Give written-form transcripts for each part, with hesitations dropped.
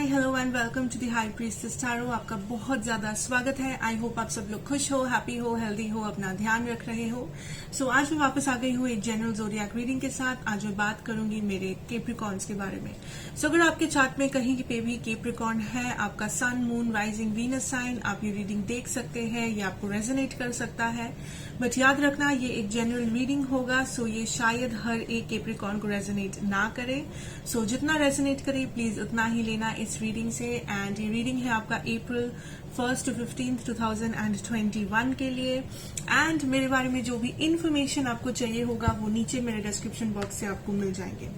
Hi hello and welcome to the high priestess tarot. आपका बहुत ज्यादा स्वागत है। आई होप आप सब लोग खुश हो, हैप्पी हो, हेल्दी हो, अपना ध्यान रख रहे हो। सो आज मैं वापस आ गई हूँ एक जनरल ज़ोडिएक रीडिंग के साथ। आज मैं बात करूंगी मेरे कैप्रिकॉर्न्स के बारे में। सो अगर आपके चार्ट में कहीं पे भी कैप्रिकॉर्न है, आपका सन, मून, राइजिंग, वीनस साइन, आप ये रीडिंग देख सकते हैं। ये आपको रेजोनेट कर सकता है, बट याद रखना ये एक जनरल रीडिंग होगा। सो ये शायद हर एक कैप्रिकॉर्न को रेजोनेट ना करे। सो जितना रेजोनेट करे प्लीज उतना ही लेना इस रीडिंग से। एंड ये रीडिंग है आपका अप्रैल 1 to 15 2021 के लिए। एंड मेरे बारे में जो भी इंफॉर्मेशन आपको चाहिए होगा वो नीचे मेरे डिस्क्रिप्शन बॉक्स से आपको मिल जाएंगे।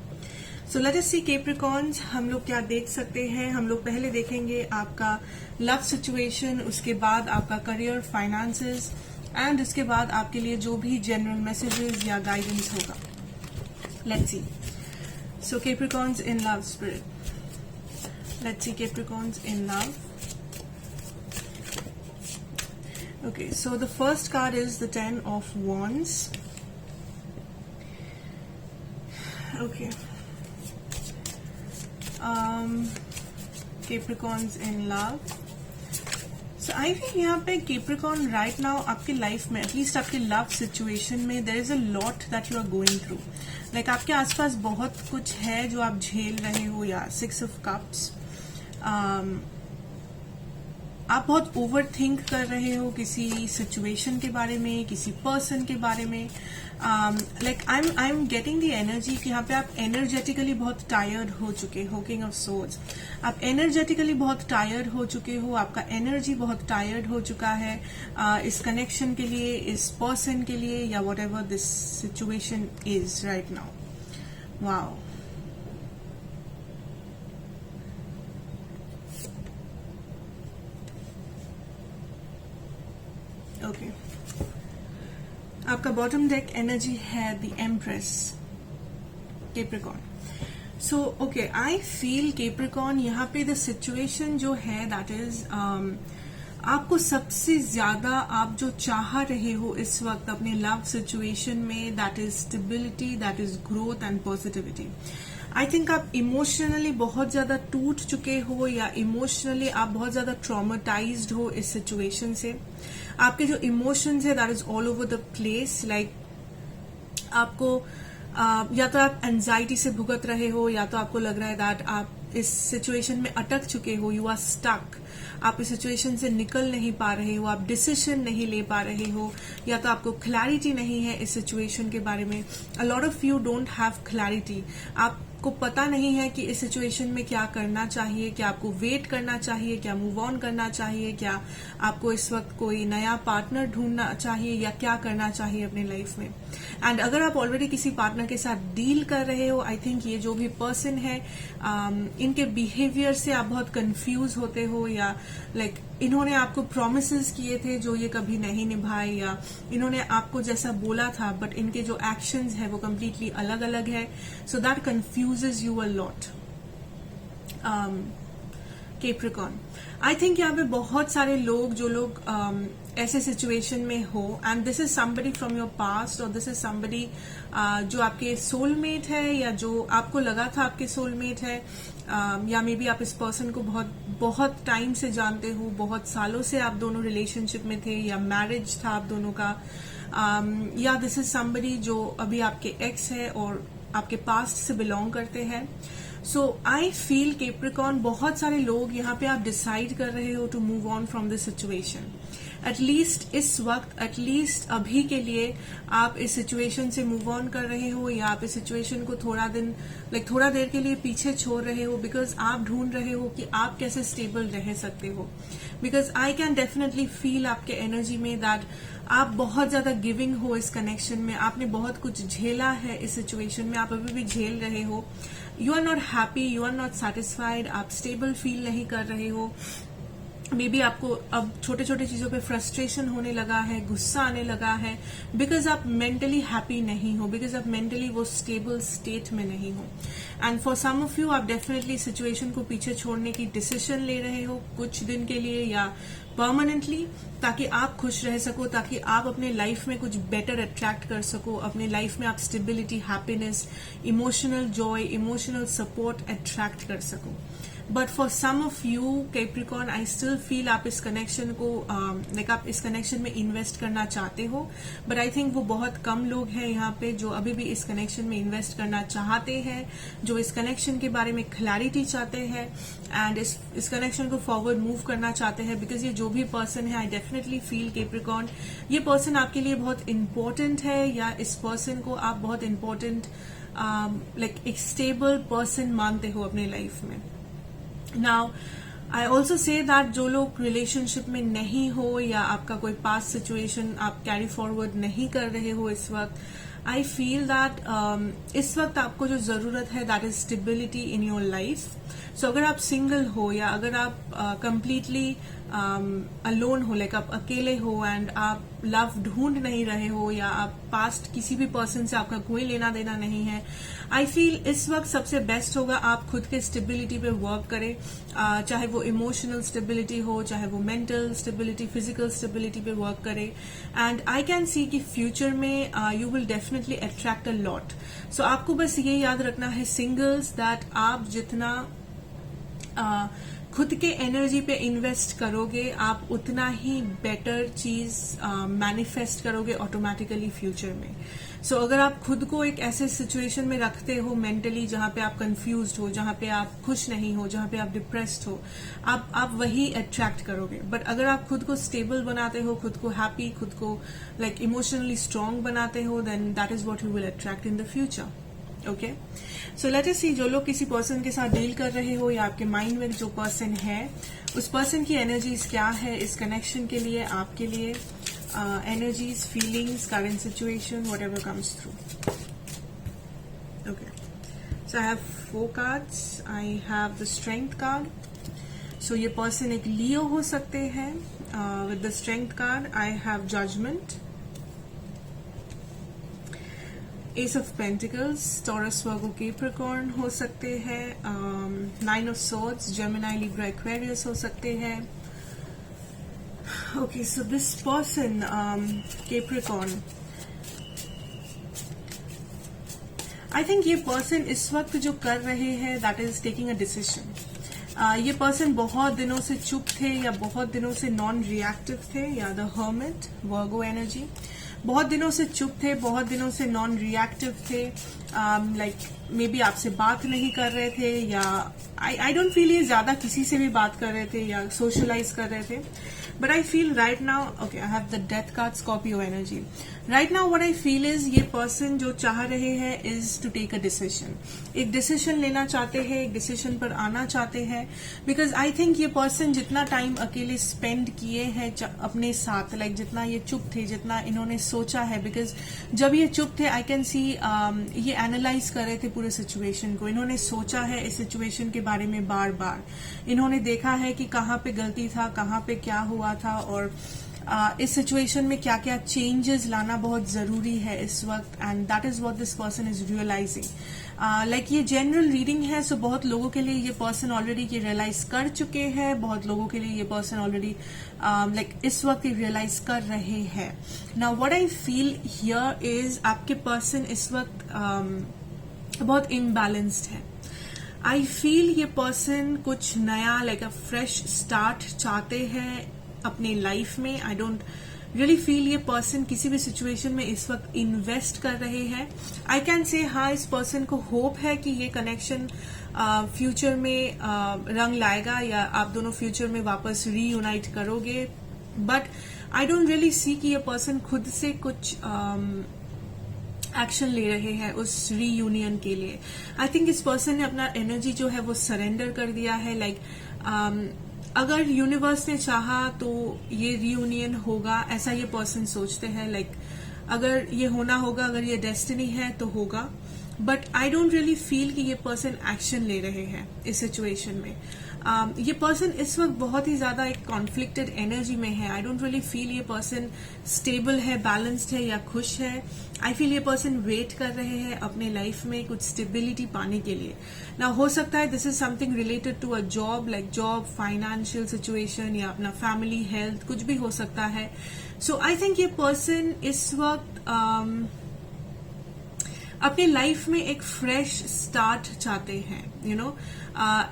सो लेट अस सी कैप्रिकॉर्न्स, हम लोग क्या देख सकते हैं। हम लोग पहले देखेंगे आपका लव सिचुएशन, उसके बाद आपका करियर, फाइनेंसेस, एंड उसके बाद आपके लिए जो भी जनरल मैसेजेस या गाइडेंस होगा। Let's see. So Capricorns in love spirit. Let's see Capricorns in love. Okay, so the first card is the Ten of Wands. Okay. Capricorns in love. So I think यहाँ पे Capricorn right now आपके life में, at least आपके love situation में, there is a lot that you are going through. Like आपके आसपास बहुत कुछ है जो आप झेल रहे हो। या 6 of Cups, आप बहुत ओवर थिंक कर रहे हो किसी सिचुएशन के बारे में, किसी पर्सन के बारे में। Like I am getting the energy कि यहाँ पे आप एनर्जेटिकली बहुत टायर्ड हो चुके हो। किंग ऑफ सोर्ड्स, आप एनर्जेटिकली बहुत टायर्ड हो चुके हो। आपका एनर्जी बहुत टायर्ड हो चुका है इस कनेक्शन के लिए, इस पर्सन के लिए, या what ever this situation is right now. Wow, okay. आपका बॉटम डेक एनर्जी है the empress, Capricorn. So okay, I feel Capricorn यहाँ पे द सिचुएशन जो है दैट इज आपको सबसे ज्यादा आप जो चाह रहे हो इस वक्त अपने लव सिचुएशन में, that is stability, that is growth and positivity. I think आप इमोशनली बहुत ज्यादा टूट चुके हो, या इमोशनली आप बहुत ज्यादा ट्रॉमेटाइज्ड हो इस सिचुएशन से। आपके जो इमोशंस है that is all over the place. Like आपको या तो आप एंजाइटी से भुगत रहे हो, या तो आपको लग रहा है दैट आप इस सिचुएशन में अटक चुके हो। यू आर स्टक, आप इस सिचुएशन से निकल नहीं पा रहे हो, आप डिसीजन नहीं ले पा रहे हो, या तो आपको क्लैरिटी नहीं है इस सिचुएशन के बारे में। A lot of you don't have clarity. आपको पता नहीं है कि इस सिचुएशन में क्या करना चाहिए, क्या आपको वेट करना चाहिए, क्या मूव ऑन करना चाहिए, क्या आपको इस वक्त कोई नया पार्टनर ढूंढना चाहिए, या क्या करना चाहिए अपने लाइफ में। एंड अगर आप ऑलरेडी किसी पार्टनर के साथ डील कर रहे हो, आई थिंक ये जो भी पर्सन है इनके बिहेवियर से आप बहुत कंफ्यूज होते हो, या लाइक इन्होंने आपको प्रोमिसेस किए थे जो ये कभी नहीं निभाए, या इन्होंने आपको जैसा बोला था बट इनके जो एक्शंस है वो कम्प्लीटली अलग अलग है। So that confuses you a lot, Capricorn. I think यहाँ पे बहुत सारे लोग जो लोग ऐसे सिचुएशन में हो, and this is somebody from your past, और दिस इज समबडी जो आपके सोलमेट है, या जो आपको लगा था आपके सोलमेट है, या मे बी आप इस पर्सन को बहुत टाइम से जानते हो, बहुत सालों से आप दोनों रिलेशनशिप में थे, या मैरिज था आप दोनों का, या दिस इज समबडी जो अभी आपके एक्स है और आपके पास्ट से बिलोंग करते हैं। सो आई फील कैप्रिकॉर्न, बहुत सारे लोग यहाँ पे आप डिसाइड कर रहे हो to move on from this situation. At least इस वक्त, एटलीस्ट अभी के लिए आप इस सिचुएशन से मूव ऑन कर रहे हो, या आप इस सिचुएशन को थोड़ा देर के लिए पीछे छोड़ रहे हो, बिकॉज आप ढूंढ रहे हो कि आप कैसे स्टेबल रह सकते हो। Because I can definitely feel आपके एनर्जी में दैट आप बहुत ज्यादा गिविंग हो इस कनेक्शन में। आपने बहुत कुछ झेला है इस सिचुएशन में, आप अभी भी झेल रहे हो। You are not happy, you are not satisfied, आप स्टेबल फील नहीं कर रहे हो। मे बी आपको अब छोटे छोटे चीजों पे फ्रस्ट्रेशन होने लगा है, गुस्सा आने लगा है, बिकॉज आप मेंटली हैप्पी नहीं हो, बिकॉज आप मेंटली वो स्टेबल स्टेट में नहीं हो। And for some of you आप डेफिनेटली सिचुएशन को पीछे छोड़ने की डिसीजन ले रहे हो कुछ दिन के लिए, या परमानेंटली, ताकि आप खुश रह सको, ताकि आप अपने लाइफ में कुछ बेटर अट्रैक्ट कर सको, अपने लाइफ में आप stability, happiness, emotional joy, emotional support attract कर सको. But for some of you Capricorn, I still feel आप इस कनेक्शन को आप इस कनेक्शन में इन्वेस्ट करना चाहते हो, बट आई थिंक वो बहुत कम लोग हैं यहाँ पे जो अभी भी इस कनेक्शन में इन्वेस्ट करना चाहते हैं, जो इस कनेक्शन के बारे में क्लैरिटी चाहते हैं एंड इस कनेक्शन को फॉरवर्ड मूव करना चाहते हैं. बिकॉज ये जो भी पर्सन है, आई डेफिनेटली फील कैप्रिकॉर्न, ये पर्सन आपके लिए बहुत इंपॉर्टेंट है, या इस पर्सन को आप बहुत इंपॉर्टेंट एक स्टेबल पर्सन मानते हो अपने लाइफ में. Now I also say that जो लोग रिलेशनशिप में नहीं हो, या आपका कोई पास्ट सिचुएशन आप कैरी फॉरवर्ड नहीं कर रहे हो इस वक्त, आई फील दैट इस वक्त आपको जो जरूरत है that is stability in your life. So अगर आप सिंगल हो, या अगर आप कंप्लीटली अलोन हो, लाइक आप अकेले हो एंड आप लव ढूंढ नहीं रहे हो, या आप पास्ट किसी भी पर्सन से आपका कोई लेना देना नहीं है, आई फील इस वक्त सबसे बेस्ट होगा आप खुद के स्टेबिलिटी पे वर्क करें. चाहे वो इमोशनल स्टेबिलिटी हो, चाहे वो मेंटल स्टेबिलिटी, फिजिकल स्टेबिलिटी पे वर्क करें. एंड आई कैन सी कि फ्यूचर में you will definitely attract a lot. So आपको बस ये याद रखना है सिंगल्स, दैट आप जितना खुद के एनर्जी पे इन्वेस्ट करोगे, आप उतना ही बेटर चीज मैनिफेस्ट करोगे ऑटोमेटिकली फ्यूचर में. सो अगर आप खुद को एक ऐसे सिचुएशन में रखते हो मेंटली जहां पे आप कंफ्यूज्ड हो, जहां पे आप खुश नहीं हो, जहां पे आप डिप्रेस्ड हो, आप वही अट्रैक्ट करोगे. बट अगर आप खुद को स्टेबल बनाते हो, खुद को हैप्पी, खुद को इमोशनली स्ट्रांग बनाते हो, then that is what you will attract in the future. Okay, so let us see, जो लोग किसी पर्सन के साथ डील कर रहे हो, या आपके माइंड में जो पर्सन है, उस पर्सन की एनर्जीज क्या है इस कनेक्शन के लिए, आपके लिए. Energies, feelings, current situation, whatever comes through. Okay, so I have 4 cards. I have the Strength card. So ये person एक Leo हो सकते हैं. With the Strength card, I have Judgment, Ace of Pentacles, Taurus, Virgo, Capricorn हो सकते हैं. 9 of Swords, Gemini, Libra, Aquarius हो सकते हैं. Okay, so this person, Capricorn, I think ये person इस वक्त जो कर रहे हैं, that is taking a decision. ये पर्सन बहुत दिनों से चुप थे, या बहुत दिनों से नॉन रिएक्टिव थे, या द हर्मिट, वर्गो एनर्जी, बहुत दिनों से चुप थे, बहुत दिनों से नॉन रिएक्टिव थे, मे बी आपसे बात नहीं कर रहे थे, या आई डोंट फील ये ज्यादा किसी से भी बात कर रहे थे या सोशलाइज कर रहे थे. But I feel right now, okay, I have the Death card, Scorpio energy. Right now what I feel is ये person जो चाह रहे हैं is to take a decision. एक decision लेना चाहते हैं, एक decision पर आना चाहते हैं. Because I think ये person जितना time अकेले spend किए हैं अपने साथ, जितना ये चुप थे, जितना इन्होंने सोचा है, because जब ये चुप थे I can see ये analyze कर रहे थे पूरे situation को. इन्होंने सोचा है इस situation के बारे में बार बार. इन्होंने देखा है कि कहाँ पे गलती था, कहाँ पे क्या हुआ था, और इस सिचुएशन में क्या क्या चेंजेस लाना बहुत जरूरी है इस वक्त. And that is what this person is realising. ये जनरल रीडिंग है, सो बहुत लोगों के लिए ये पर्सन ऑलरेडी ये रियलाइज कर चुके हैं, बहुत लोगों के लिए ये पर्सन ऑलरेडी इस वक्त रियलाइज कर रहे हैं. Now what I feel here is आपके पर्सन इस वक्त बहुत इम्बैलेंस्ड है. आई फील ये पर्सन कुछ नया, अ फ्रेश स्टार्ट चाहते हैं अपनी लाइफ में. आई डोंट रियली फील ये पर्सन किसी भी सिचुएशन में इस वक्त इन्वेस्ट कर रहे हैं. आई कैन से हाँ, इस पर्सन को होप है कि ये कनेक्शन फ्यूचर में रंग लाएगा, या आप दोनों फ्यूचर में वापस रीयूनाइट करोगे. But I don't really see कि ये पर्सन खुद से कुछ एक्शन ले रहे हैं उस रीयूनियन के लिए. आई थिंक इस पर्सन ने अपना एनर्जी जो है वो सरेंडर कर दिया है. अगर यूनिवर्स ने चाहा तो ये रीयूनियन होगा, ऐसा ये पर्सन सोचते हैं. अगर ये होना होगा, अगर ये डेस्टिनी है तो होगा. But I don't really feel कि ये पर्सन एक्शन ले रहे हैं इस सिचुएशन में. ये पर्सन इस वक्त बहुत ही ज्यादा एक कॉन्फ्लिक्टेड एनर्जी में है. आई डोंट रियली फील ये पर्सन स्टेबल है, बैलेंस्ड है या खुश है. आई फील ये पर्सन वेट कर रहे हैं अपने लाइफ में कुछ स्टेबिलिटी पाने के लिए. ना हो सकता है this is something related to a job, like job, financial situation या अपना फैमिली, हेल्थ, कुछ भी हो सकता है. सो आई थिंक ये पर्सन इस वक्त अपने लाइफ में एक फ्रेश स्टार्ट चाहते हैं. यू नो,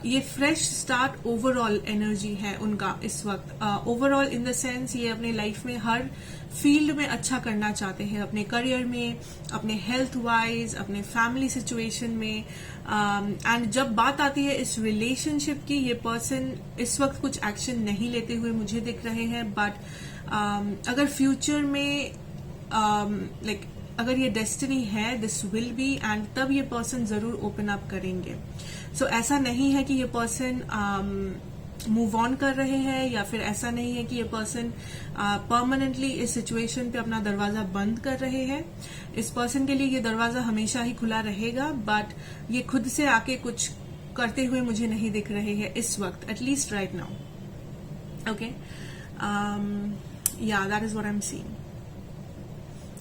ये फ्रेश स्टार्ट ओवरऑल एनर्जी है उनका इस वक्त. ओवरऑल इन द सेंस ये अपने लाइफ में हर फील्ड में अच्छा करना चाहते हैं, अपने करियर में, अपने हेल्थ वाइज, अपने फैमिली सिचुएशन में. एंड जब बात आती है इस रिलेशनशिप की, ये पर्सन इस वक्त कुछ एक्शन नहीं लेते हुए मुझे दिख रहे हैं. बट अगर फ्यूचर में लाइक अगर ये डेस्टिनी है, दिस विल बी, एंड तब ये पर्सन जरूर ओपन अप करेंगे. सो ऐसा नहीं है कि ये पर्सन मूव ऑन कर रहे हैं, या फिर ऐसा नहीं है कि ये पर्सन परमानेंटली इस सिचुएशन पे अपना दरवाजा बंद कर रहे हैं. इस पर्सन के लिए ये दरवाजा हमेशा ही खुला रहेगा, बट ये खुद से आके कुछ करते हुए मुझे नहीं दिख रहे हैं इस वक्त, एटलीस्ट राइट नाउ. ओके, या that is what I am seeing.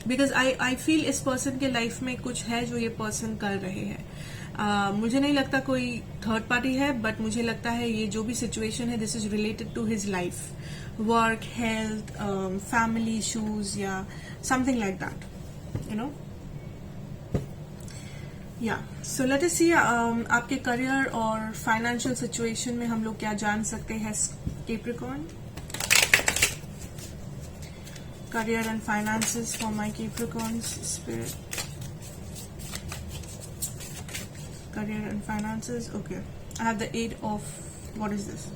Because I feel इस पर्सन के लाइफ में कुछ है जो ये पर्सन कर रहे हैं. मुझे नहीं लगता कोई थर्ड पार्टी है, बट मुझे लगता है ये जो भी सिचुएशन है this is related to his life, work, health, family issues या something like that, you know. या सो लेट अस सी आपके करियर और फाइनेंशियल सिचुएशन में हम लोग क्या जान सकते हैं. Capricorn, career and finances for my Capricorns, spirit. Career and finances. Okay, I have the 8 of, what is this?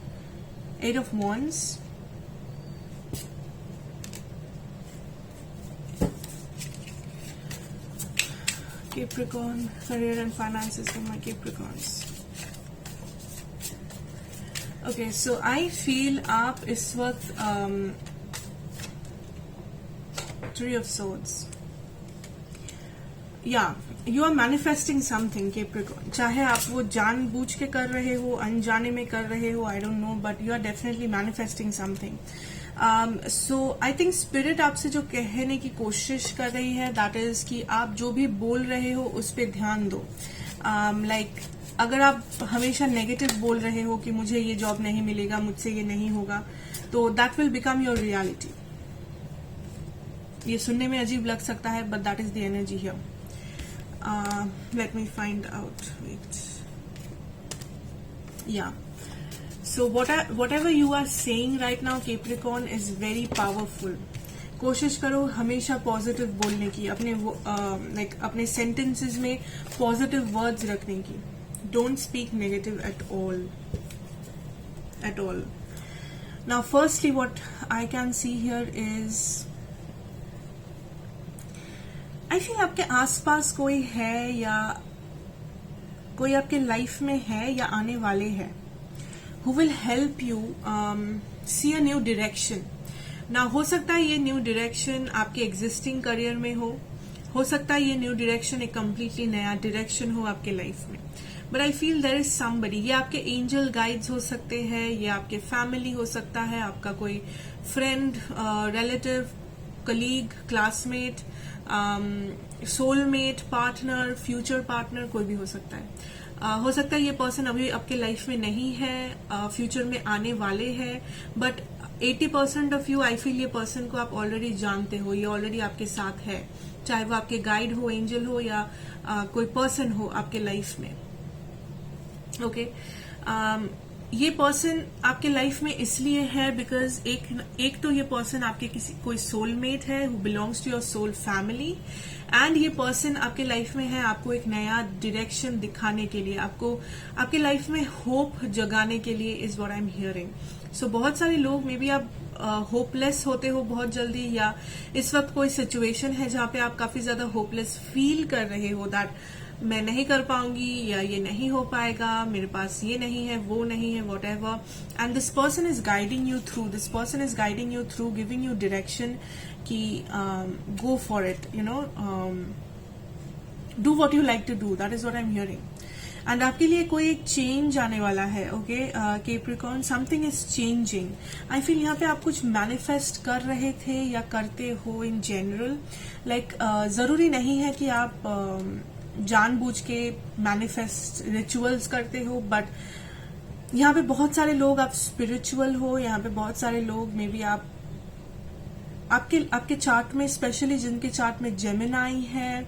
8 of Wands. Capricorn, career and finances for my Capricorns. Okay, so I feel आप इस वक्त Three of Swords. Yeah, you are manifesting something, Capricorn. चाहे आप वो जानबूझ के कर रहे हो, अनजाने में कर रहे हो, I don't know, but you are definitely manifesting something. So I think spirit आपसे जो कहने की कोशिश कर रही है, that is कि आप जो भी बोल रहे हो उस पर ध्यान दो. Like अगर आप हमेशा नेगेटिव बोल रहे हो कि मुझे ये जॉब नहीं मिलेगा, मुझसे ये नहीं होगा, तो that will become your reality. ये सुनने में अजीब लग सकता है, but that is the energy here. Let me find out. Wait, या so whatever you are saying right now Capricorn is very powerful. कोशिश करो हमेशा पॉजिटिव बोलने की, अपने लाइक अपने सेंटेंसेस में पॉजिटिव वर्ड्स रखने की. Don't speak negative at all. Now firstly what I can see here is, I feel आपके आसपास कोई है या कोई आपके लाइफ में है या आने वाले हैं who will help you see a new direction. ना हो सकता है ये न्यू डायरेक्शन आपके एग्जिस्टिंग करियर में हो सकता है ये न्यू डायरेक्शन एक कम्प्लीटली नया डायरेक्शन हो आपके लाइफ में. But I feel there is somebody. ये आपके एंजल गाइड्स हो सकते हैं, ये आपके फैमिली हो सकता है, आपका कोई friend, relative, colleague, classmate, soulmate, partner, future partner, कोई भी हो सकता है. हो सकता है ये पर्सन अभी आपके लाइफ में नहीं है, फ्यूचर में आने वाले हैं, but 80% of you, I feel ये पर्सन को आप ऑलरेडी जानते हो, ये ऑलरेडी आपके साथ है, चाहे वो आपके गाइड हो, एंजल हो, या कोई पर्सन हो आपके लाइफ में. ओके, ये पर्सन आपके लाइफ में इसलिए है बिकॉज एक तो ये पर्सन आपके कोई सोलमेट है who belongs to your soul family, and ये पर्सन आपके लाइफ में है आपको एक नया डायरेक्शन दिखाने के लिए, आपको आपके लाइफ में होप जगाने के लिए, is what I am hearing. So बहुत सारे लोग मे बी आप होपलेस होते हो बहुत जल्दी, या इस वक्त कोई सिचुएशन है जहां पे आप काफी ज्यादा होपलेस फील कर रहे हो, दैट मैं नहीं कर पाऊंगी या ये नहीं हो पाएगा, मेरे पास ये नहीं है, वो नहीं है, whatever. And this person is guiding you through, this person is guiding you through, giving you direction कि go for it, you know, do what you like to do, that is what I am hearing. And आपके लिए कोई एक change आने वाला है. Okay Capricorn, something is changing. I feel यहाँ पे आप कुछ मैनिफेस्ट कर रहे थे या करते हो इन जनरल. लाइक जरूरी नहीं है कि आप जानबूझ के मैनिफेस्ट रिचुअल्स करते हो, बट यहाँ पे बहुत सारे लोग आप स्पिरिचुअल हो. यहाँ पे बहुत सारे लोग मे बी आप आपके चार्ट में, स्पेशली जिनके चार्ट में जेमिनाई है,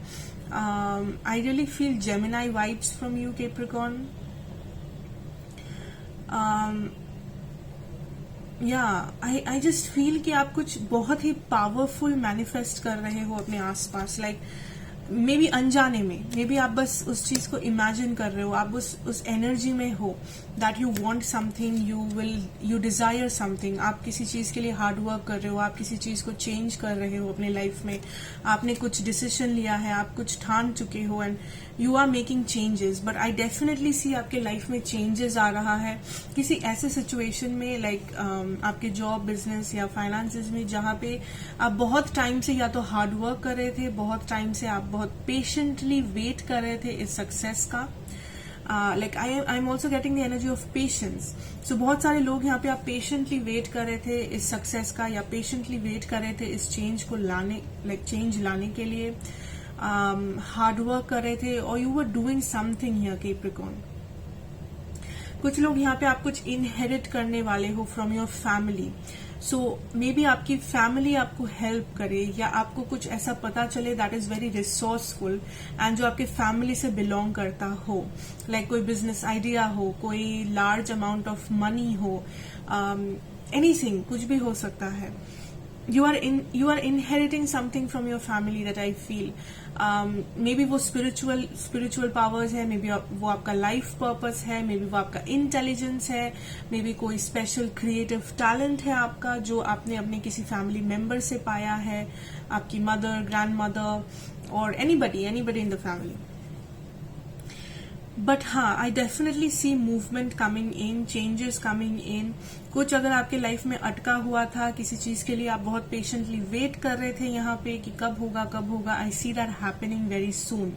आई really feel Gemini vibes from you Capricorn. या आई जस्ट फील कि आप कुछ बहुत ही पावरफुल मैनिफेस्ट कर रहे हो अपने आसपास. लाइक मे बी अनजाने में, मे बी आप बस उस चीज को इमेजिन कर रहे हो, आप उस एनर्जी में हो that you want something, you desire something. आप किसी चीज के लिए हार्ड वर्क कर रहे हो, आप किसी चीज को चेंज कर रहे हो अपने लाइफ में, आपने कुछ डिसीजन लिया है, आप कुछ ठान चुके हो and you are making changes. But I definitely see आपके लाइफ में चेंजेस आ रहा है किसी ऐसे सिचुएशन में, लाइक आपके जॉब, बिजनेस या फाइनेंसेस में, जहां पे आप बहुत टाइम से या तो हार्ड वर्क कर रहे थे, बहुत टाइम से आप बहुत पेशेंटली वेट कर रहे थे इस सक्सेस का. Like I am also getting the energy of patience. So बहुत सारे लोग यहाँ पे आप पेशेंटली वेट कर रहे थे इस सक्सेस का, या पेशेंटली वेट कर रहे थे इस चेंज को लाने, लाइक चेंज लाने के लिए हार्ड वर्क कर रहे थे, और you were doing something here Capricorn. कुछ लोग यहाँ पे आप कुछ इनहेरिट करने वाले हो from your family. So may be आपकी फैमिली आपको हेल्प करे, या आपको कुछ ऐसा पता चले that is very resourceful and जो आपके फैमिली से बिलोंग करता हो. लाइक कोई बिजनेस आइडिया हो, कोई लार्ज अमाउंट ऑफ मनी हो, एनीथिंग, कुछ भी हो सकता है. You are inheriting something from your family that I feel. Maybe वो spiritual powers है, maybe वो आपका life purpose है, maybe वो आपका intelligence है, maybe कोई special creative talent है आपका जो आपने अपने किसी family member से पाया है, आपकी mother, grandmother or anybody in the family. But हाँ, I definitely see movement coming in, changes coming in. कुछ अगर आपके लाइफ में अटका हुआ था किसी चीज के लिए, आप बहुत पेशेंटली वेट कर रहे थे यहाँ पे कि कब होगा, I see that happening very soon.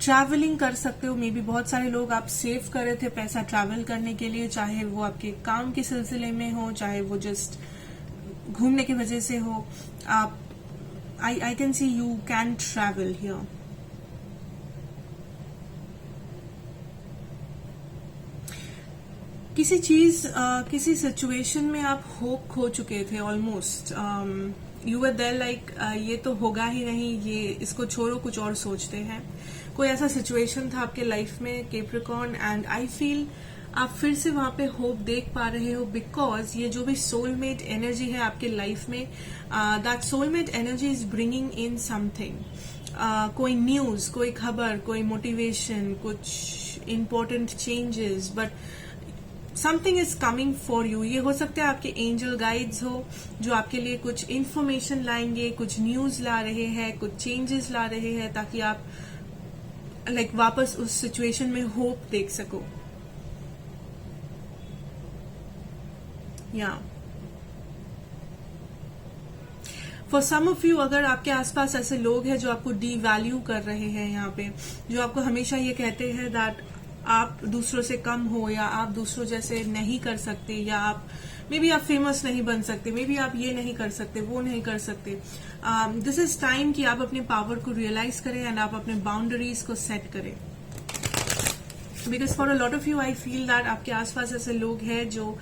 Travelling कर सकते हो, मे बी बहुत सारे लोग आप सेव कर रहे थे पैसा ट्रैवल करने के लिए, चाहे वो आपके काम के सिलसिले में हो, चाहे वो जस्ट घूमने की वजह से हो. आप आई can C you can travel here. किसी चीज, किसी सिचुएशन में आप होप खो चुके थे almost. You were there like ये तो होगा ही नहीं, ये इसको छोड़ो, कुछ और सोचते हैं. कोई ऐसा सिचुएशन था आपके लाइफ में कैप्रिकॉर्न, एंड आई फील आप फिर से वहां पे होप देख पा रहे हो, बिकॉज ये जो भी सोलमेट एनर्जी है आपके लाइफ में, that soulmate energy is bringing in something. कोई न्यूज, कोई खबर, कोई मोटिवेशन, कुछ important changes, but something is coming for you. ये हो सकता है आपके एंजल गाइड्स हो जो आपके लिए कुछ इन्फॉर्मेशन लाएंगे, कुछ न्यूज ला रहे हैं, कुछ चेंजेस ला रहे हैं, ताकि आप लाइक वापस उस सिचुएशन में होप देख सको. या फॉर सम ऑफ यू, अगर आपके आसपास ऐसे लोग हैं जो आपको डी वैल्यू कर रहे हैं यहाँ पे, जो आपको हमेशा ये कहते हैं दैट आप दूसरों से कम हो, या आप दूसरों जैसे नहीं कर सकते, या आप मे बी आप फेमस नहीं बन सकते, मे बी आप ये नहीं कर सकते, वो नहीं कर सकते. दिस इज टाइम कि आप अपने पावर को रियलाइज करें एंड आप अपने बाउंड्रीज को सेट करें. Because for a lot of you I feel that आपके आसपास ऐसे लोग हैं जो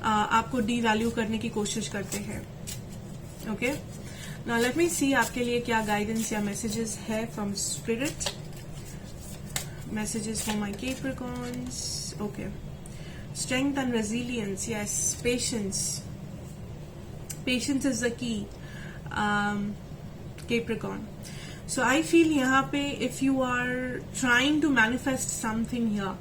आपको डी वैल्यू करने की कोशिश करते हैं. ओके, नाउ लेट मी सी आपके लिए क्या गाइडेंस या मैसेजेस है from spirit. Messages for my Capricorns. Okay. Strength and resilience. Yes. Patience. Patience is the key. Capricorn. So I feel यहाँ पे if you are trying to manifest something here,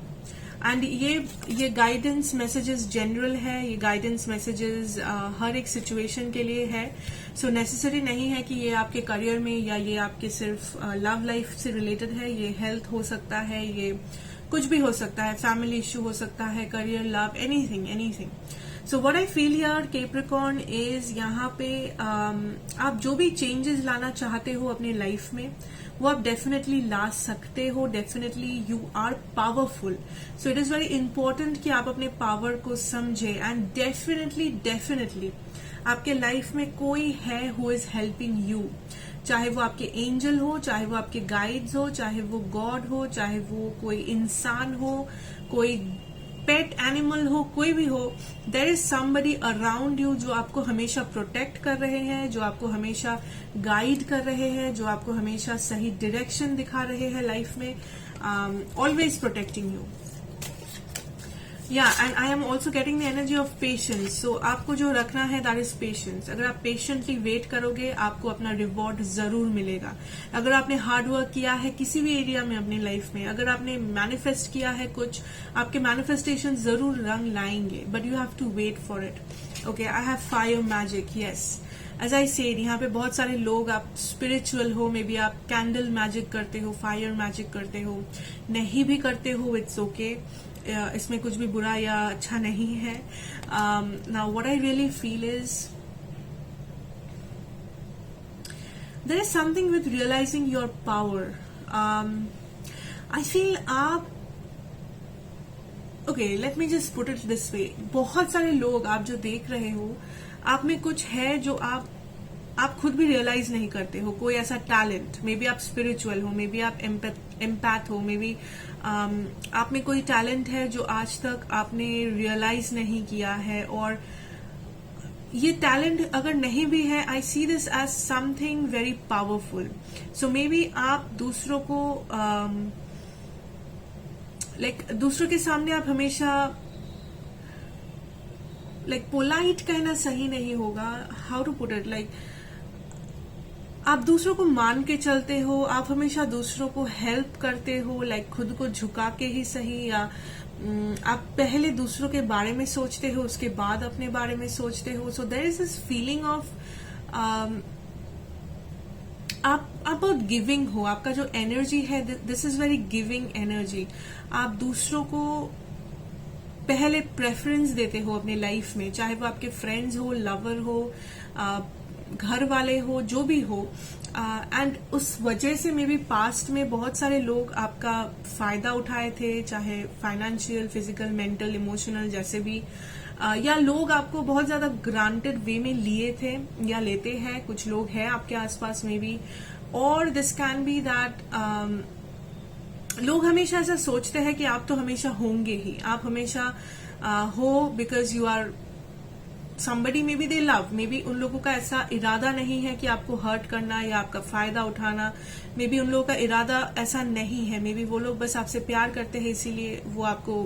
and ये guidance messages general है, ये guidance messages हर एक situation के लिए है. सो necessary नहीं है कि ये आपके करियर में या ये आपके सिर्फ लव लाइफ से रिलेटेड है. ये हेल्थ हो सकता है, ये कुछ भी हो सकता है, फैमिली इश्यू हो सकता है, career, love, anything. So what I feel here Capricorn is यहाँ पे आप जो भी चेंजेस लाना चाहते हो अपनी लाइफ में वो आप डेफिनेटली ला सकते हो. Definitely you are powerful. So it is very important कि आप अपने पावर को समझे. एंड डेफिनेटली आपके लाइफ में कोई है हु इज हेल्पिंग यू. चाहे वो आपके एंजल हो, चाहे वो आपके गाइड्स हो, चाहे वो गॉड हो, चाहे वो कोई इंसान हो, कोई पेट एनिमल हो, कोई भी हो. There is somebody around you जो आपको हमेशा प्रोटेक्ट कर रहे हैं, जो आपको हमेशा गाइड कर रहे हैं, जो आपको हमेशा सही डायरेक्शन दिखा रहे हैं लाइफ में. Always protecting you. या and I am also getting the energy of patience. So आपको जो रखना है दैट इज पेशेंस. अगर आप पेशेंटली वेट करोगे आपको अपना रिवॉर्ड जरूर मिलेगा. अगर आपने हार्ड वर्क किया है किसी भी एरिया में अपनी लाइफ में, अगर आपने मैनिफेस्ट किया है कुछ, आपके मैनिफेस्टेशन जरूर रंग लाएंगे. But you have to wait for it. Okay, I have fire magic. Yes, as I said, यहाँ पे बहुत सारे लोग, आप स्पिरिचुअल हो, मे बी आप कैंडल मैजिक करते हो, फायर मैजिक करते हो, नहीं भी करते हो, इट्स ओके. इसमें कुछ भी बुरा या अच्छा नहीं है. Now what I really feel is there is something with realising your power. I feel आप okay, let me just put it this way. बहुत सारे लोग आप जो देख रहे हो, आप में कुछ है जो आप खुद भी रियलाइज नहीं करते हो. कोई ऐसा टैलेंट, मे बी आप स्पिरिचुअल हो, मे बी आप एम्पैथ हो, मे बी आप में कोई टैलेंट है जो आज तक आपने रियलाइज नहीं किया है. और ये टैलेंट अगर नहीं भी है, I see this as something very powerful. So maybe आप दूसरों को दूसरों के सामने आप हमेशा पोलाइट कहना सही नहीं होगा, हाउ टू पुट इट, आप दूसरों को मान के चलते हो, आप हमेशा दूसरों को हेल्प करते हो, खुद को झुका के ही सही, या आप पहले दूसरों के बारे में सोचते हो उसके बाद अपने बारे में सोचते हो. So there is this feeling of आप बहुत गिविंग हो. आपका जो एनर्जी है, this is very giving energy. आप दूसरों को पहले प्रेफरेंस देते हो अपने लाइफ में, चाहे वो आपके फ्रेंड्स हो, लवर हो, घर वाले हो, जो भी हो. एंड उस वजह से मे बी पास्ट में बहुत सारे लोग आपका फायदा उठाए थे, चाहे फाइनेंशियल, फिजिकल, मेंटल, इमोशनल, जैसे भी. या लोग आपको बहुत ज्यादा ग्रांटेड वे में लिए थे या लेते हैं. कुछ लोग हैं आपके आसपास में भी. और दिस कैन बी दैट लोग हमेशा ऐसा सोचते हैं कि आप तो हमेशा होंगे ही, आप हमेशा हो because you are somebody, maybe they love, maybe उन लोगों का ऐसा इरादा नहीं है कि आपको हर्ट करना या आपका फायदा उठाना. मे बी उन लोगों का इरादा ऐसा नहीं है. मे बी वो लोग बस आपसे प्यार करते हैं, इसीलिए वो आपको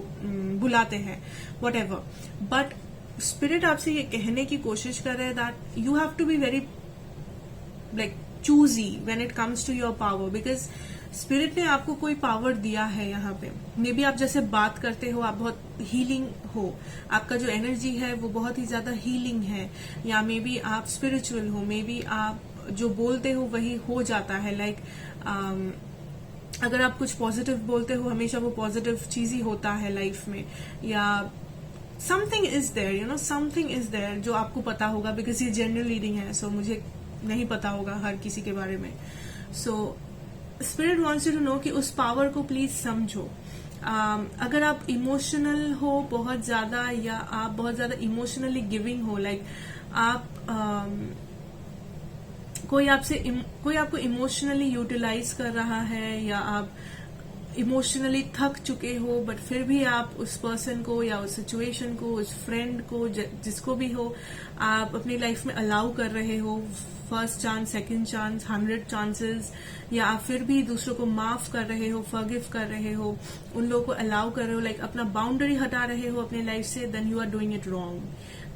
बुलाते हैं, वट एवर. बट स्पिरिट आपसे ये कहने की कोशिश कर रहे हैं that you have to be very choosy when it comes to your power. Because spirit ने आपको कोई पावर दिया है यहाँ पे. मे बी आप जैसे बात करते हो, आप बहुत हीलिंग हो, आपका जो एनर्जी है वो बहुत ही ज्यादा हीलिंग है. या मे बी आप स्पिरिचुअल हो, मे बी आप जो बोलते हो वही हो जाता है. अगर आप कुछ पॉजिटिव बोलते हो, हमेशा वो पॉजिटिव चीज ही होता है लाइफ में. या something is there, you know, something is there जो आपको पता होगा. बिकॉज ये जनरल रीडिंग है, सो मुझे नहीं पता होगा हर किसी के बारे में. So spirit wants you to know कि उस पावर को प्लीज समझो. अगर आप इमोशनल हो बहुत ज्यादा, या आप बहुत ज्यादा इमोशनली गिविंग हो, आप कोई आपको इमोशनली यूटिलाइज कर रहा है, या आप इमोशनली थक चुके हो, बट फिर भी आप उस पर्सन को या उस सिचुएशन को, उस फ्रेंड को, जिसको भी हो, आप अपनी लाइफ में अलाउ कर रहे हो. First chance, second chance, 100 chances. या आप फिर भी दूसरों को माफ कर रहे हो, फॉरगिव कर रहे हो, उन लोगों को अलाउ कर रहे हो, अपना बाउंड्री हटा रहे हो अपने लाइफ से, then you are doing it wrong.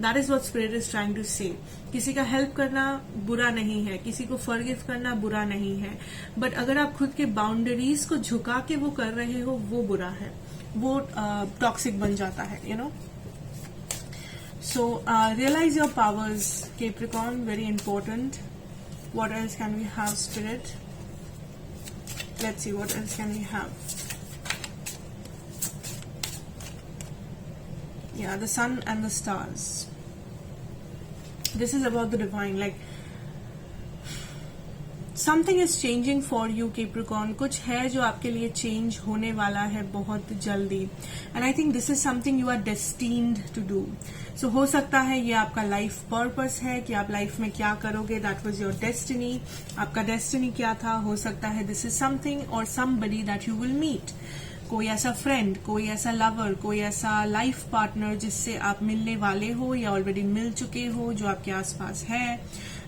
That is what spirit is trying to say. किसी का हेल्प करना बुरा नहीं है, किसी को फॉरगिव करना बुरा नहीं है, बट अगर आप खुद के बाउंड्रीज को झुका के वो कर रहे हो, वो बुरा है, वो टॉक्सिक बन जाता है, you know. So realize your powers, Capricorn, very important. What else can we have, Spirit? Let's see, what else can we have? Yeah, the sun and the stars. This is about the divine. Like something is changing for you, Capricorn. कुछ है जो आपके लिए change होने वाला है बहुत जल्दी. And I think this is something you are destined to do. So हो सकता है ये आपका life purpose है कि आप life में क्या करोगे. That was your destiny. आपका destiny क्या था. हो सकता है this is something or somebody that you will meet. कोई ऐसा फ्रेंड, कोई ऐसा लवर, कोई ऐसा लाइफ पार्टनर जिससे आप मिलने वाले हो या ऑलरेडी मिल चुके हो, जो आपके आसपास है,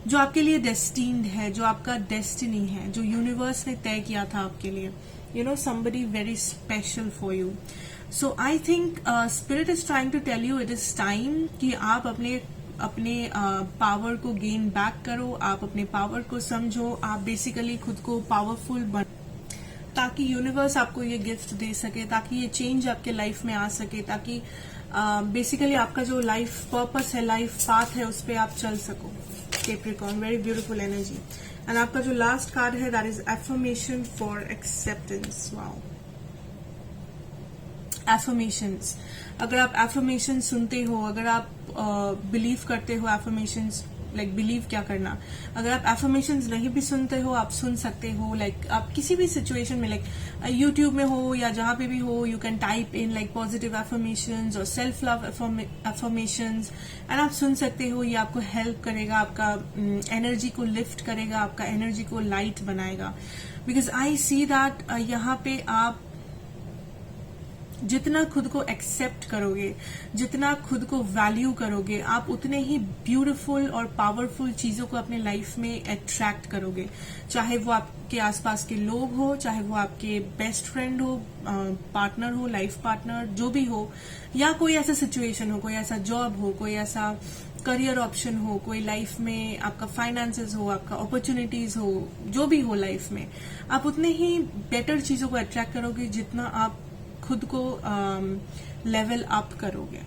जो आपके लिए डेस्टिन्ड है, जो आपका डेस्टिनी है, जो यूनिवर्स ने तय किया था आपके लिए. You know, somebody very special for you. So I think spirit is trying to tell you it is time कि आप अपने पावर को गेन बैक करो, आप अपने पावर को समझो, आप बेसिकली खुद को पावरफुल बन, ताकि यूनिवर्स आपको ये गिफ्ट दे सके, ताकि ये चेंज आपके लाइफ में आ सके, ताकि बेसिकली आपका जो लाइफ पर्पस है, लाइफ पाथ है, उस पर आप चल सको. Capricorn, very beautiful energy. And आपका जो लास्ट कार्ड है that is affirmation for acceptance. Wow. Affirmations. अगर आप affirmations सुनते हो, अगर आप बिलीव करते हो affirmations, लाइक बिलीव क्या करना, अगर आप एफर्मेशंस नहीं भी सुनते हो, आप सुन सकते हो. लाइक आप किसी भी सिचुएशन में, लाइक यूट्यूब में हो या जहां पे भी हो, you can type in like positive affirmations और सेल्फ लव एफर्मेशंस एंड आप सुन सकते हो. ये आपको हेल्प करेगा, आपका एनर्जी को लिफ्ट करेगा, आपका एनर्जी को लाइट बनाएगा. बिकॉज आई सी दैट यहाँ पे आप जितना खुद को एक्सेप्ट करोगे, जितना खुद को वैल्यू करोगे, आप उतने ही ब्यूटीफुल और पावरफुल चीजों को अपने लाइफ में अट्रैक्ट करोगे. चाहे वो आपके आसपास के लोग हो, चाहे वो आपके बेस्ट फ्रेंड हो, पार्टनर हो, लाइफ पार्टनर, जो भी हो, या कोई ऐसा सिचुएशन हो, कोई ऐसा जॉब हो, कोई ऐसा करियर ऑप्शन हो, कोई लाइफ में आपका फाइनेंसेस हो, आपका अपॉर्चुनिटीज हो, जो भी हो लाइफ में, आप उतने ही बेटर चीजों को अट्रैक्ट करोगे जितना आप खुद को लेवल अप करोगे,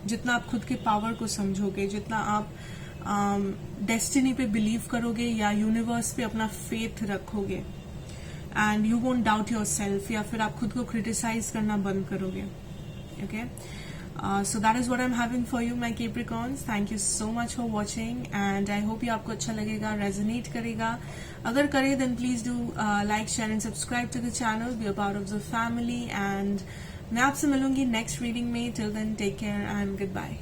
जितना आप खुद के पावर को समझोगे, जितना आप डेस्टिनी पे बिलीव करोगे या यूनिवर्स पे अपना फेथ रखोगे. And you won't doubt yourself, या फिर आप खुद को क्रिटिसाइज करना बंद करोगे. Okay, so that is what I am having for you my Capricorns. Thank you so much for watching and I hope ये आपको अच्छा लगेगा, रेजोनेट करेगा. अगर करे then please do like, share and subscribe to the channel, be a part of the family. And मैं आपसे मिलूंगी नेक्स्ट रीडिंग में. Till then take care and good bye.